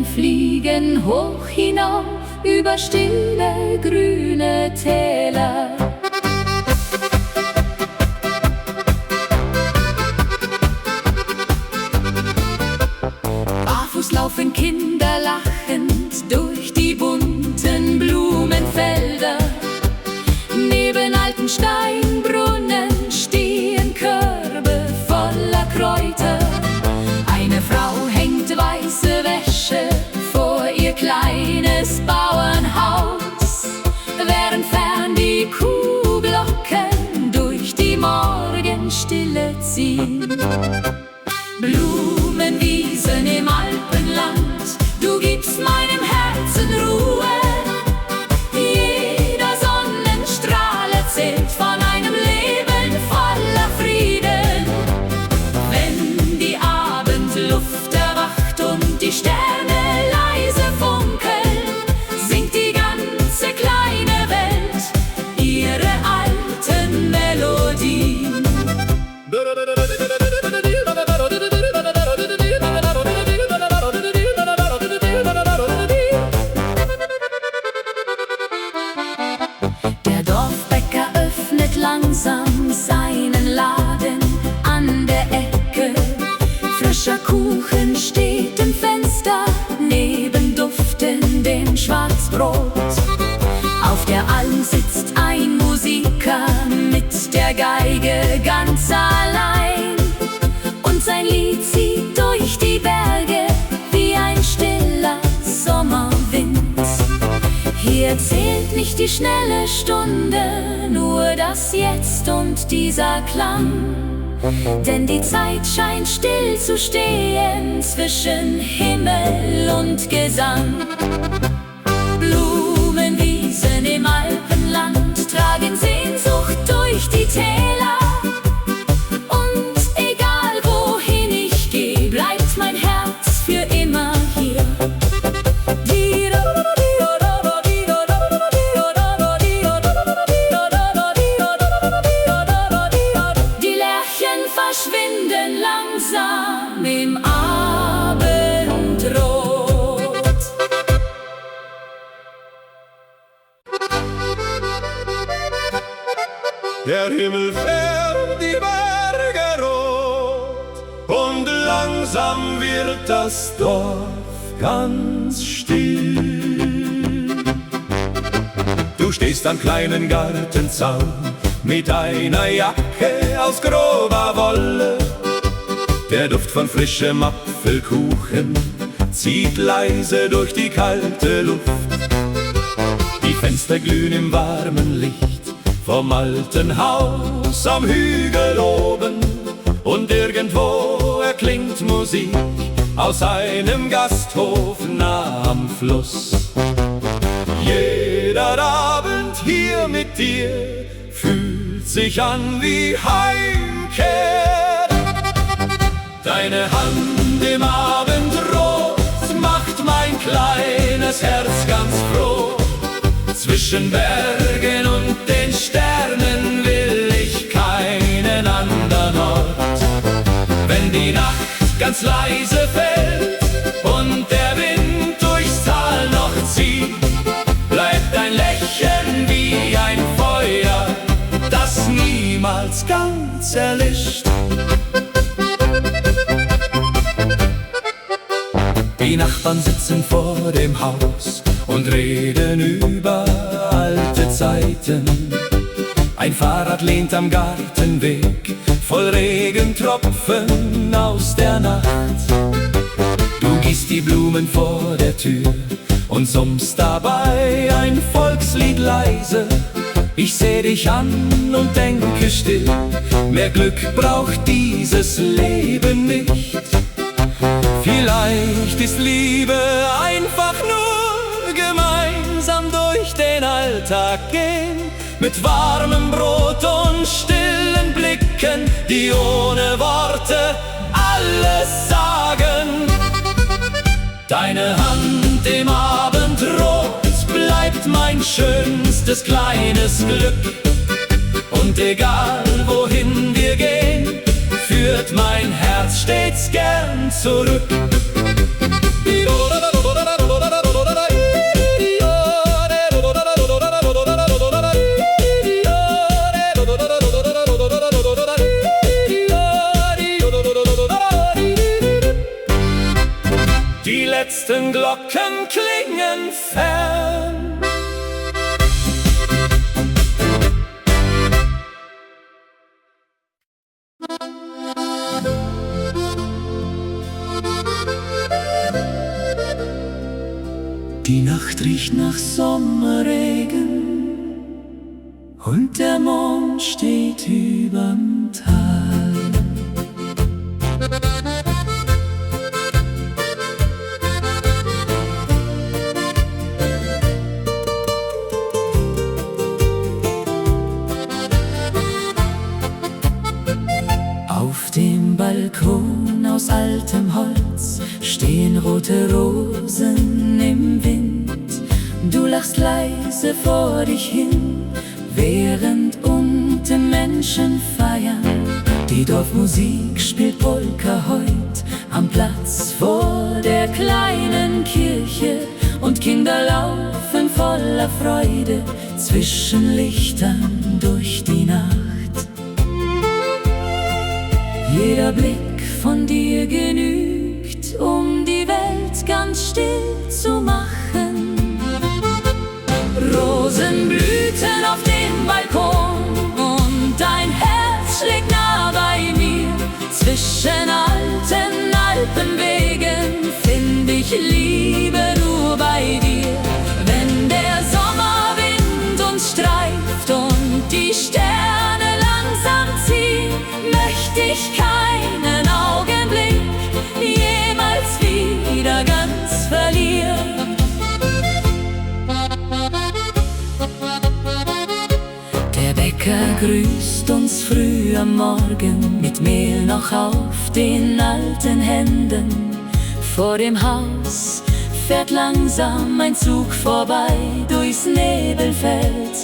Bienen fliegen hoch hinauf über stille grüne Täler. Barfuß laufen Kinder lachend durch die bunten Blumenfelder. Neben alten Steinbrunnen stehen Körbe voller Kräuter. Eine Frau hängt weiße Wäsche vor ihr kleines Bauernhaus, während fern die Kuhglocken durch die Morgenstille ziehen. Blumenwiesen im Alpenland, du gibst meinem Herzen Ruhe. Jeder Sonnenstrahl erzählt von einem Leben voller Frieden. Wenn die Abendluft erwacht und die Sterne leise funkeln, singt die ganze kleine Welt ihre alten Melodien. Der Dorfbäcker öffnet langsam seinen Laden an der Ecke. Frischer Kuchen steht im Fenster, neben duftendem Schwarzbrot. Auf der Alm sitzt ein Musiker mit der Geige ganz allein, und sein Lied zieht durch die Berge wie ein stiller Sommerwind. Hier zählt nicht die schnelle Stunde, nur das Jetzt und dieser Klang. Denn die Zeit scheint still zu stehen zwischen Himmel und Gesang. Blumenwiesen im Alpenland tragen Sehnsucht durch die Täler. Und egal wohin ich gehe, bleibt mein Herz für immer hier. Die Lerchen verschwinden langsam im Abendrot. Der Himmel färbt die Berge rot und langsam wird das Dorf ganz still. Du stehst am kleinen Gartenzaun mit einer Jacke aus grober Wolle. Der Duft von frischem Apfelkuchen zieht leise durch die kalte Luft. Die Fenster glühen im warmen Licht vom alten Haus am Hügel oben, und irgendwo erklingt Musik aus einem Gasthof nah am Fluss. Jeder Abend hier mit dir fühlt sich an wie Heimkehr. Deine Hand im Abendrot macht mein kleines Herz ganz froh. Zwischen Bergen und den Sternen will ich keinen anderen Ort. Wenn die Nacht ganz leise fällt und der Wind durchs Tal noch zieht, bleibt dein Lächeln wie ein Feuer, das niemals ganz erlischt. Die Nachbarn sitzen vor dem Haus und reden über alte Zeiten. Ein Fahrrad lehnt am Gartenweg, voll Regentropfen aus der Nacht. Du gießt die Blumen vor der Tür und summst dabei ein Volkslied leise. Ich seh dich an und denke still, mehr Glück braucht dieses Leben nicht. Vielleicht ist Liebe einfach nur gemeinsam durch den Alltag gehen, mit warmem Brot und stillen Blicken, die ohne Worte alles sagen. Deine Hand im Abendrot bleibt mein schönstes kleines Glück. Und egal wohin wir gehen, führt mein Herz stets gern zurück. letzten Glocken klingen fern. Die Nacht riecht nach Sommerregen und der Mond steht überm Tal. Auf dem Balkon aus altem Holz stehen rote Rosen im Wind. Du lachst leise vor dich hin, während unten Menschen feiern. Die Dorfmusik spielt Polka heut am Platz vor der kleinen Kirche, und Kinder laufen voller Freude zwischen Lichtern durch die Nacht. Jeder Blick von dir genügt, um die Welt ganz still zu machen. Rosen blühten auf dem Balkon und dein Herz schlägt nah bei mir. Zwischen alten Alpenwegen find ich Liebe nur bei dir. Wenn der Sommerwind uns streift und die Sterne langsam ziehen, möchte ich keinen Augenblick jemals wieder ganz verlieren. Der Bäcker grüßt uns früh am Morgen mit Mehl noch auf den alten Händen. Vor dem Haus fährt langsam ein Zug vorbei durchs Nebelfeld.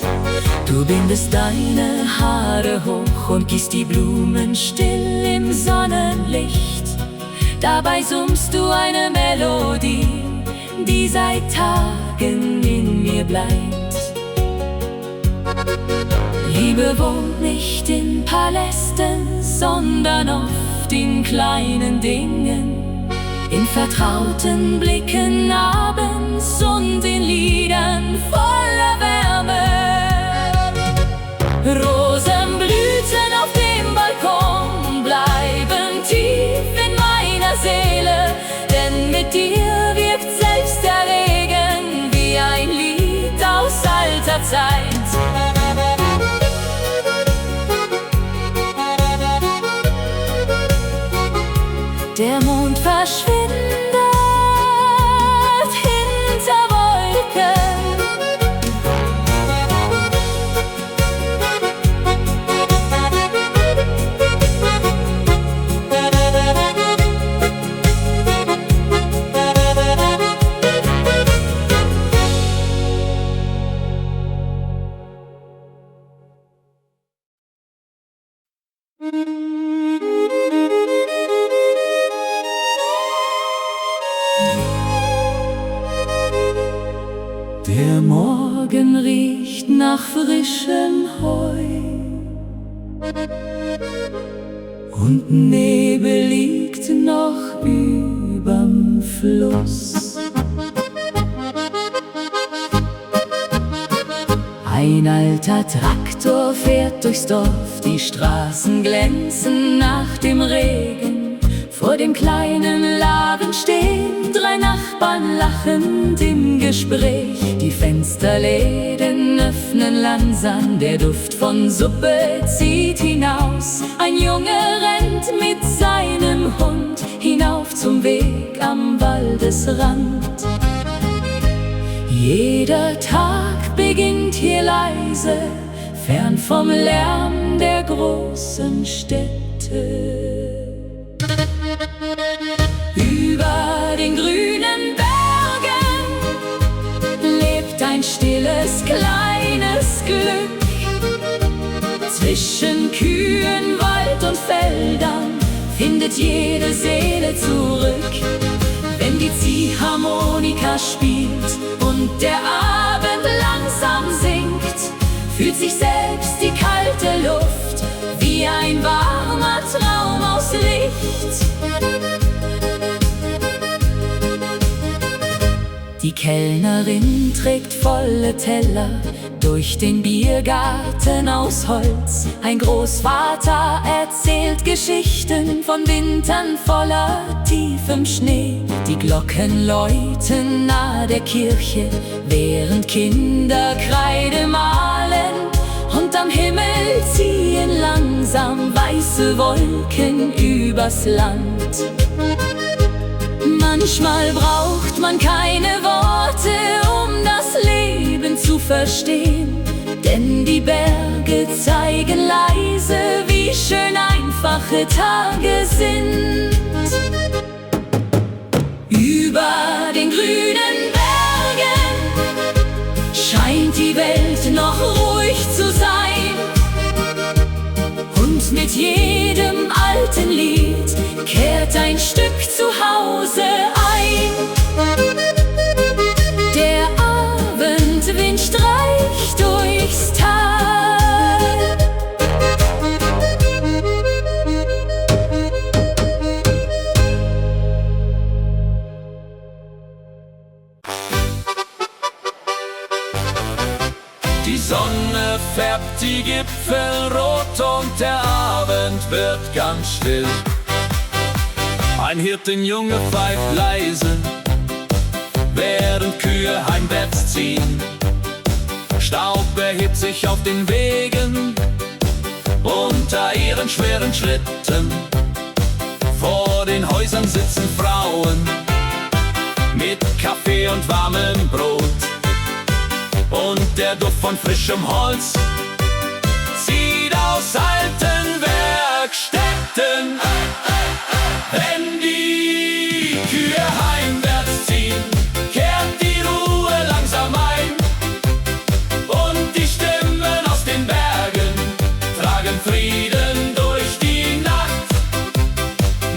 Du bindest deine Haare hoch und gießt die Blumen still im Sonnenlicht. Dabei summst du eine Melodie, die seit Tagen in mir bleibt. Liebe wohnt nicht in Palästen, sondern oft in kleinen Dingen, in vertrauten Blicken abends und in Liedern voller Wärme. Rosenblüten auf dem Balkon bleiben tief in meiner Seele, denn mit dir wirkt selbst der Regen wie ein Lied aus alter Zeit. Der Mond verschwindet hinter Wolken. Der Morgen riecht nach frischem Heu und Nebel liegt noch überm Fluss. Ein alter Traktor fährt durchs Dorf, die Straßen glänzen nach dem Regen. Vor dem kleinen Laden stehen drei Nachbarn lachend im Gespräch. Die Fensterläden öffnen langsam, der Duft von Suppe zieht hinaus. Ein Junge rennt mit seinem Hund hinauf zum Weg am Waldesrand. Jeder Tag beginnt hier leise, fern vom Lärm der großen Städte. Über den grünen Bergen lebt ein stilles, kleines Glück. Zwischen Kühen, Wald und Feldern findet jede Seele zurück. Wenn die Ziehharmonika spielt und der Abend langsam sinkt, fühlt sich selbst die kalte Luft wie ein warmer Traum aus Licht. Die Kellnerin trägt volle Teller durch den Biergarten aus Holz. Ein Großvater erzählt Geschichten von Wintern voller tiefem Schnee. Die Glocken läuten nahe der Kirche, während Kinder Kreide malen. Und am Himmel ziehen langsam weiße Wolken übers Land. Manchmal braucht man keine Worte, um das Leben zu verstehen. Denn die Berge zeigen leise, wie schön einfache Tage sind. Über den grünen Bergen scheint die Welt noch ruhig zu sein. Und mit jedem alten Lied kehrt ein Stück zu Hause ein. Der Abendwind streicht durchs Tal. Die Sonne färbt die Gipfel rot und der Abend wird ganz still. Ein Hirtenjunge pfeift leise, während Kühe heimwärts ziehen. Staub erhebt sich auf den Wegen unter ihren schweren Schritten. Vor den Häusern sitzen Frauen mit Kaffee und warmem Brot. Und der Duft von frischem Holz zieht aus alten Werkstätten. Wenn die Kühe heimwärts ziehen, kehrt die Ruhe langsam ein. Und die Stimmen aus den Bergen tragen Frieden durch die Nacht.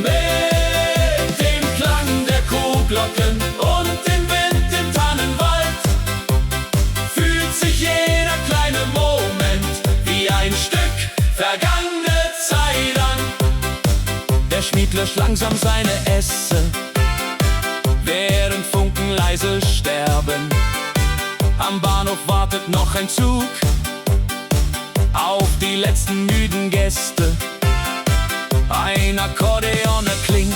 Mit dem Klang der Kuhglocken und dem Wind im Tannenwald fühlt sich jeder kleine Moment wie ein Stück vergangene Zeit an. Der Schmied löscht langsam seine Esse, während Funken leise sterben. Am Bahnhof wartet noch ein Zug auf die letzten müden Gäste. Ein Akkordeon erklingt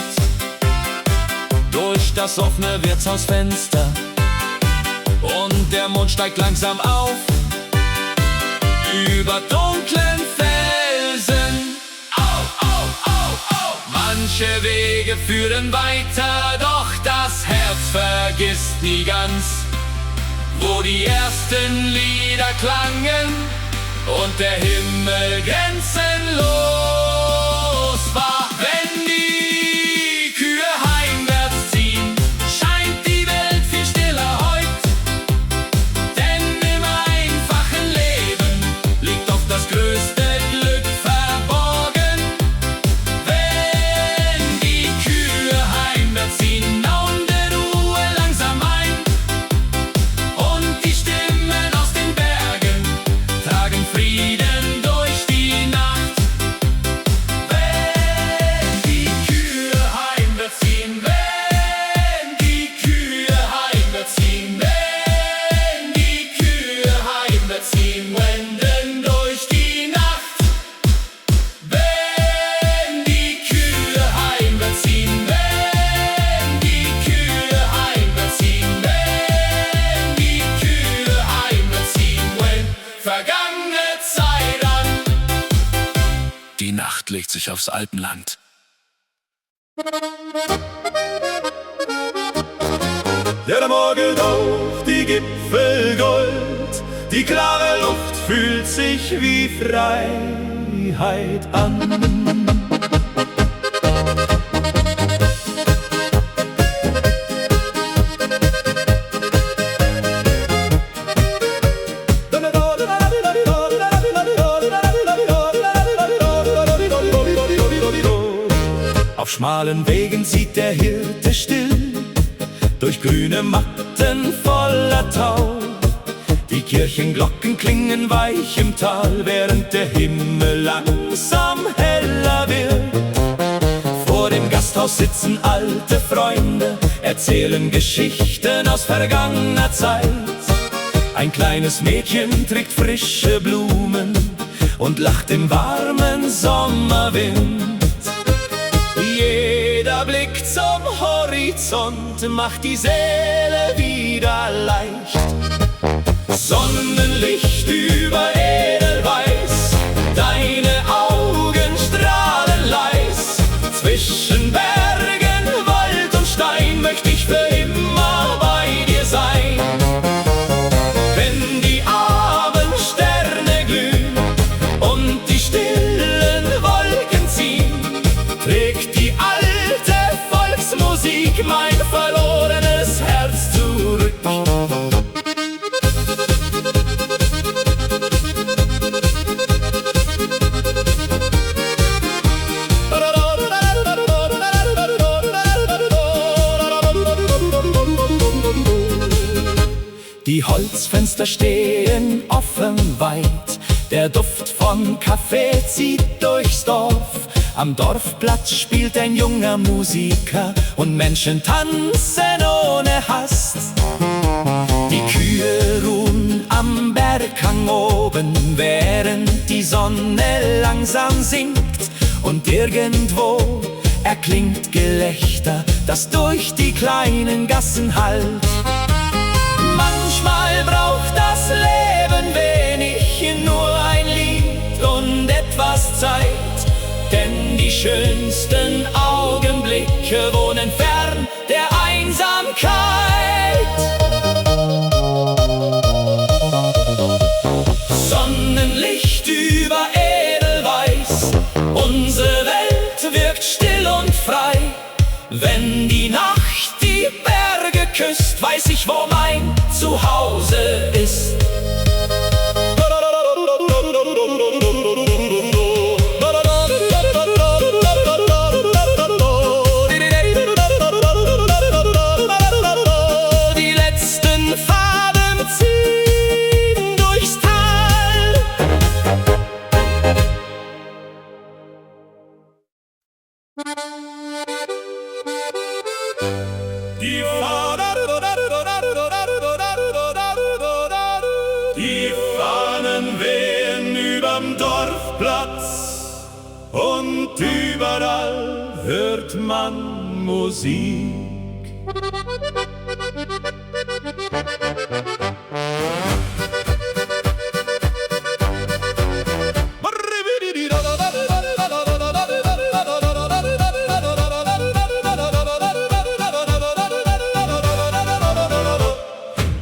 durch das offene Wirtshausfenster. Und der Mond steigt langsam auf über dunklen Felsen. Au, au, au, au. Manche Wege führen weiter, doch das Herz vergisst nie ganz, wo die ersten Lieder klangen und der Himmel grenzenlos war. Wenn die Kühe heimwärts ziehen, scheint die Welt viel stiller heut. Denn im einfachen Leben liegt oft das größte Glück verborgen. Wenn die Kühe heimwärts ziehen, nauen der Ruhe langsam ein. Und die Stimmen aus den Bergen tragen Frieden durch die Nacht. Wenn die Kühe heimwärts ziehen, wenn die Kühe heimwärts ziehen, wenn die Kühe heimwärts ziehen, wenden durch die Nacht. Wenn die Kühe heimwärts ziehen, wenn die Kühe heimwärts ziehen, wenn die Kühe heimwärts ziehen, wenn vergangene Zeit an. Die Nacht legt sich aufs Alpenland. Der Morgen auf die Gipfel Gold, die klare Luft fühlt sich wie Freiheit an. Auf schmalen Wegen zieht der Hirte still durch grüne Matten voller Tau. Die Kirchenglocken klingen weich im Tal, während der Himmel langsam heller wird. Vor dem Gasthaus Gasthaus sitzen alte Freunde, erzählen Geschichten aus vergangener Zeit. Ein kleines Mädchen trägt frische Blumen und lacht im warmen Sommerwind. Jeder Blick zum Horizont macht die Seele wieder leicht. Sonnenlicht über Edelweiß, deine Augen strahlen leis. Zwischen Bergen, Wald und Stein möchte ich für immer bei dir sein. Wenn die Abendsterne glühen und die stillen Wolken ziehen, trägt die alte Volksmusik mein verlorenes Herz zurück. Die Holzfenster stehen offen weit, der Duft von Kaffee zieht durchs Dorf. Am Dorfplatz spielt ein junger Musiker und Menschen tanzen ohne Hast. Die Kühe ruhen am Berghang oben, während die Sonne langsam sinkt. Und irgendwo erklingt Gelächter, das durch die kleinen Gassen hallt. Manchmal braucht das Leben wenig, nur ein Lied und etwas Zeit. Denn die schönsten Augenblicke wohnen fern der Einsamkeit. Sonnenlicht über Edelweiß, unsere Welt wirkt still und frei. Wenn die Nacht die Berge küsst, weiß ich, wo mein Zuhause ist. Die letzten Faden ziehen durchs Tal. Die Fahnen wehen überm Dorfplatz und überall hört man Musik.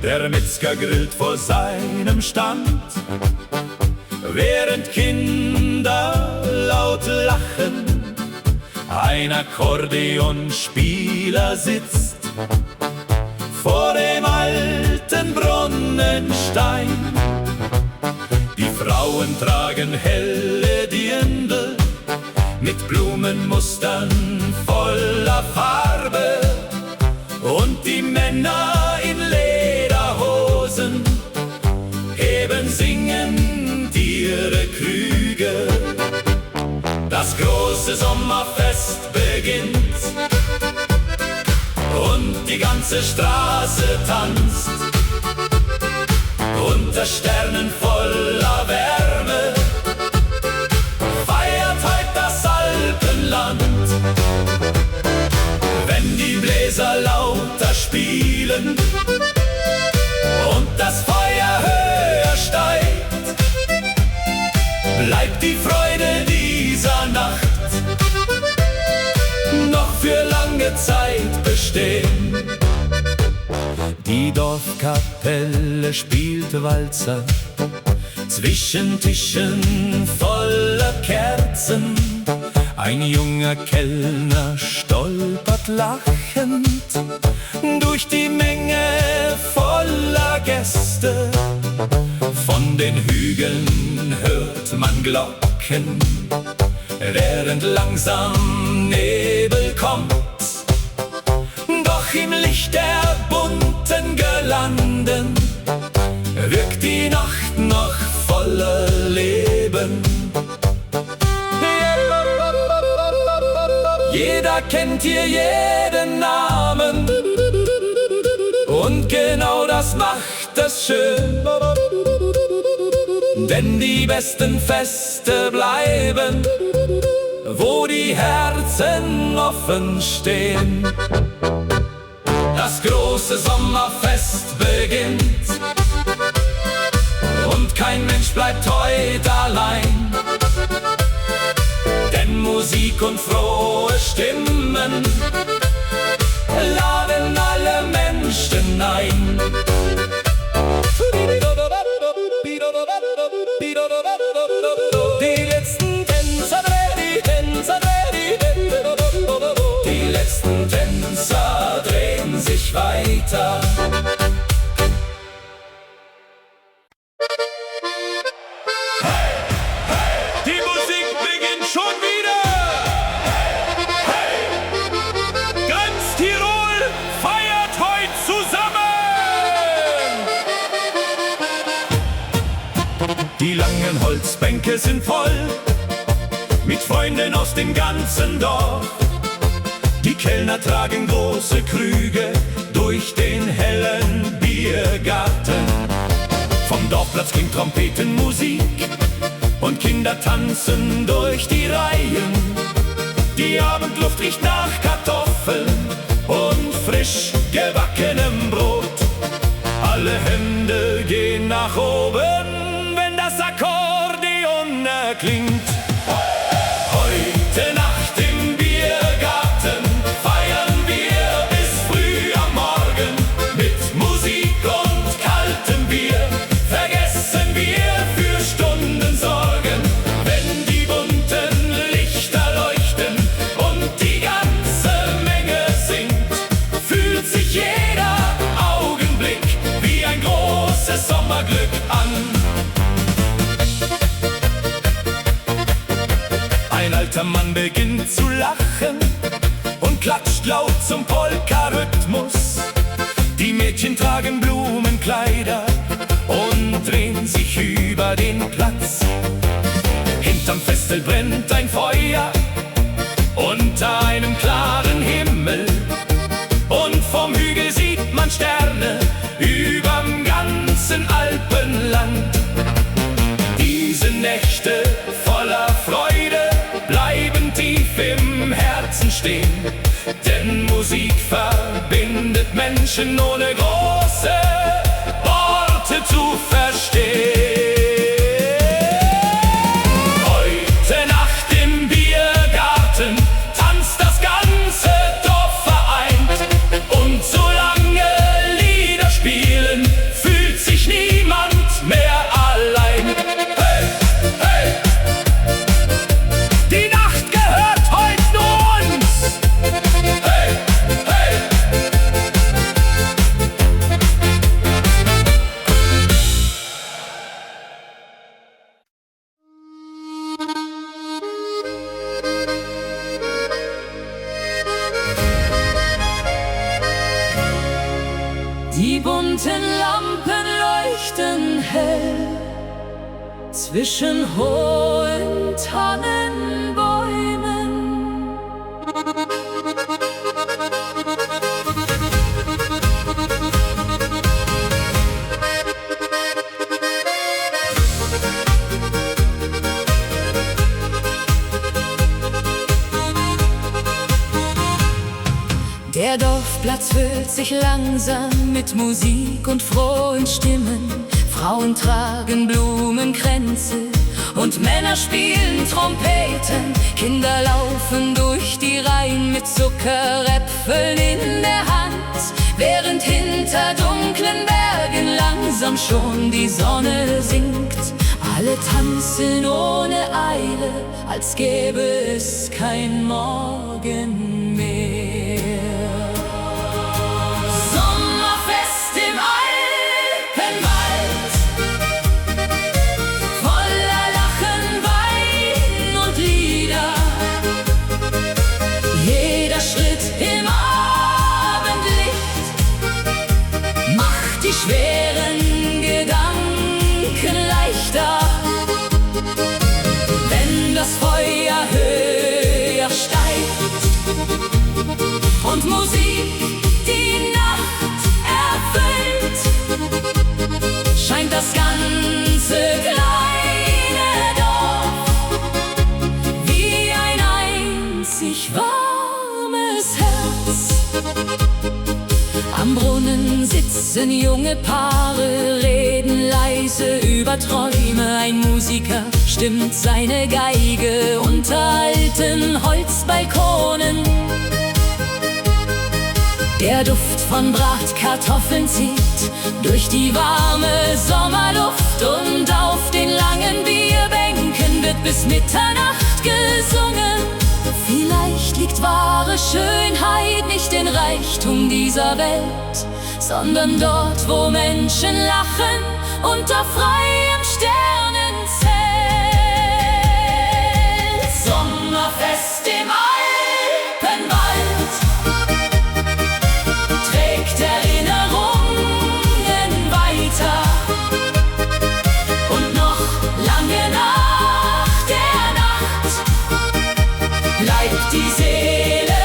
Der Metzger grillt vor seinem Stand, während Kinder laut lachen. Ein Akkordeonspieler sitzt vor dem alten Brunnenstein. Die Frauen tragen helle Dirndl mit Blumenmustern voller Farbe und die Männer in Lederhosen heben singend ihre Krüge. Das große Sommerfest beginnt und die ganze Straße tanzt. Unter Sternen voller Wärme feiert heut das Alpenland. Wenn die Bläser lauter spielen und das Feuer höher steigt, bleibt die Freude dieser Nacht noch für lange Zeit bestehen. Die Dorfkapelle spielt Walzer zwischen Tischen voller Kerzen. Ein junger Kellner stolpert lachend durch die Menge voller Gäste. Von den Hügeln hört man Glocken, während langsam Nebel kommt. Doch im Licht der bunten Girlanden wirkt die Nacht noch voller Leben. Jeder kennt hier jeden Namen. Und genau das macht es schön, denn die besten Feste bleiben, wo die Herzen offen stehen. Das große Sommerfest beginnt und kein Mensch bleibt heute allein, denn Musik und frohe Stimmen laden alle Menschen ein. Die letzten Tänzer drehen sich weiter. Hey, hey, die Musik beginnt schon wieder. Hey, ganz Tirol feiert heute zusammen. Die langen Holzbänke sind voll mit Freunden aus dem ganzen Dorf. Die Kellner tragen große Krüge durch den hellen Biergarten. Vom Dorfplatz klingt Trompetenmusik und Kinder tanzen durch die Reihen. Die Abendluft riecht nach Kartoffeln und frisch gebackenem Brot. Alle Hände gehen nach oben, wenn das Akkordeon erklingt. Heute Nacht im Biergarten feiern wir bis früh am Morgen. Mit Musik und kaltem Bier vergessen wir für Stunden Sorgen. Wenn die bunten Lichter leuchten und die ganze Menge singt, fühlt sich jeder Augenblick wie ein großes Sommerglück an. Ein alter Mann beginnt zu lachen und klatscht laut zum Polka-Rhythmus. Die Mädchen tragen Blumenkleider und drehen sich über den Platz. Hinterm Festel brennt ein Feuer unter einem klaren Himmel. Und vom Hügel sieht man Sterne überm ganzen Alpenland. Diese Nächte voller Freude bleiben tief im Herzen stehen, denn Musik verbindet Menschen ohne große Worte zu verstehen. Heute Nacht im Biergarten tanzt das ganze Dorf vereint, und solange Lieder spielen, fühlt sich niemand mehr allein. Hey, hey! Die Nacht gehört heute nur uns. Hey, hey! Die bunten Lampen leuchten hell zwischen hohen Tannenbäumen. Der Dorfplatz füllt sich langsam mit Musik und frohen Stimmen. Frauen tragen Blumenkränze und Männer spielen Trompeten. Kinder laufen durch die Reihen mit Zuckeräpfeln in der Hand, während hinter dunklen Bergen langsam schon die Sonne sinkt. Alle tanzen ohne Eile, als gäbe es kein Morgen mehr. Sommerfest im Alpenwald, voller Lachen, Wein und Lieder. Jeder Schritt im Abendlicht macht die schweren Gedanken leichter. Wenn das Feuer höher steigt und Musik die Nacht erfüllt, scheint das ganze kleine Dorf wie ein einzig warmes Herz. Am Brunnen sitzen junge Paare, reden leise über Träume. Ein Musiker stimmt seine Geige unter alten Holzbalkonen. Der Duft von Bratkartoffeln zieht durch die warme Sommerluft, und auf den langen Bierbänken wird bis Mitternacht gesungen. Vielleicht liegt wahre Schönheit nicht in Reichtum dieser Welt, sondern dort, wo Menschen lachen unter freiem Sternenzelt. Sommerfest im Alpenwald trägt Erinnerungen weiter, und noch lange nach der Nacht bleibt die Seele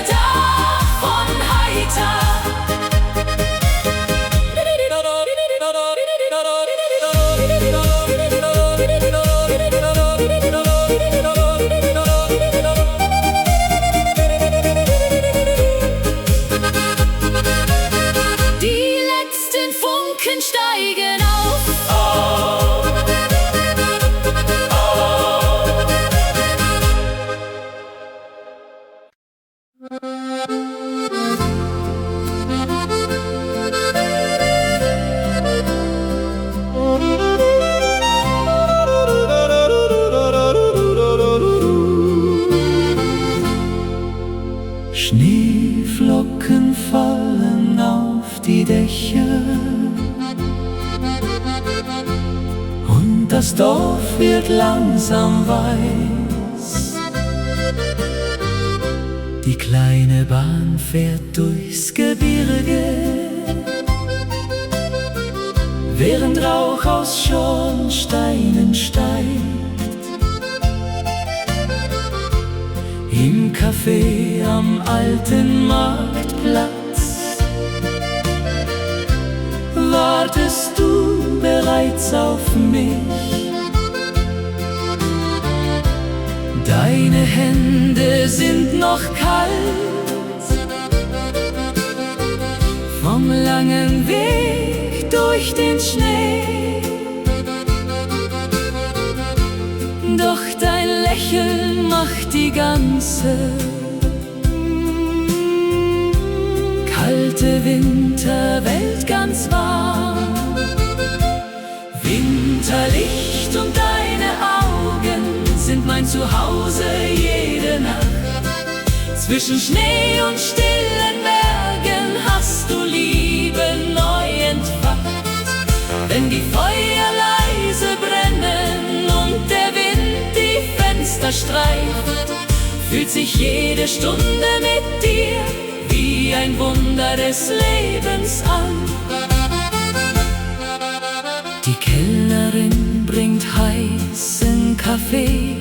davon heiter. Die letzten Funken steigen auf. Schneeflocken fallen auf die Dächer und das Dorf wird langsam weiß. Die kleine Bahn fährt durchs Gebirge, während Rauch aus Schornsteinen steigt. Im Café am alten Marktplatz wartest du bereits auf mich. Deine Hände sind noch kalt vom langen Weg durch den Schnee, doch dein Lächeln macht die ganze kalte Winterwelt ganz warm. Winterlicht und deine Augen sind mein Zuhause jede Nacht. Zwischen Schnee und stillen Bergen hast du Liebe neu entfacht. Wenn die Feuer leise brennen und der Wind die Fenster streift, fühlt sich jede Stunde mit dir wie ein Wunder des Lebens an. Die Kellnerin bringt heißen Kaffee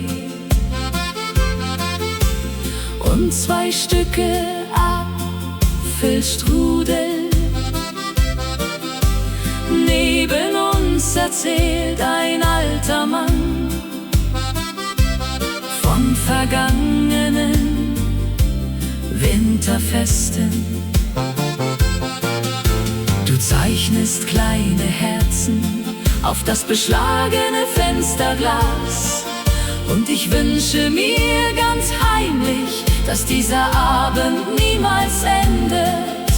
und 2 Stücke Apfelstrudel. Neben uns erzählt ein alter Mann von vergangenen Winterfesten. Du zeichnest kleine Herzen auf das beschlagene Fensterglas, und ich wünsche mir ganz heimlich, dass dieser Abend niemals endet.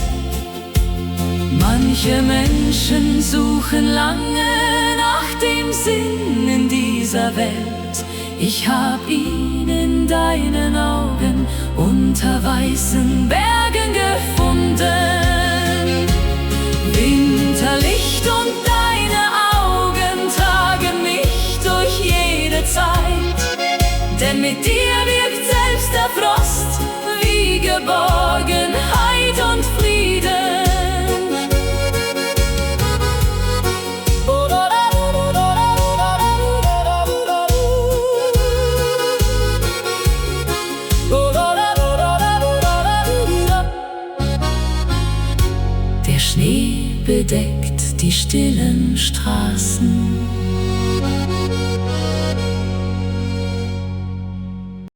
Manche Menschen suchen lange nach dem Sinn in dieser Welt. Ich hab ihn in deinen Augen unter weißen Bergen gefunden. Winterlicht und deine Augen tragen mich durch jede Zeit, denn mit dir wirkt selbst der Frost wie Geborgenheit und Frieden. Der Schnee bedeckt die stillen Straßen.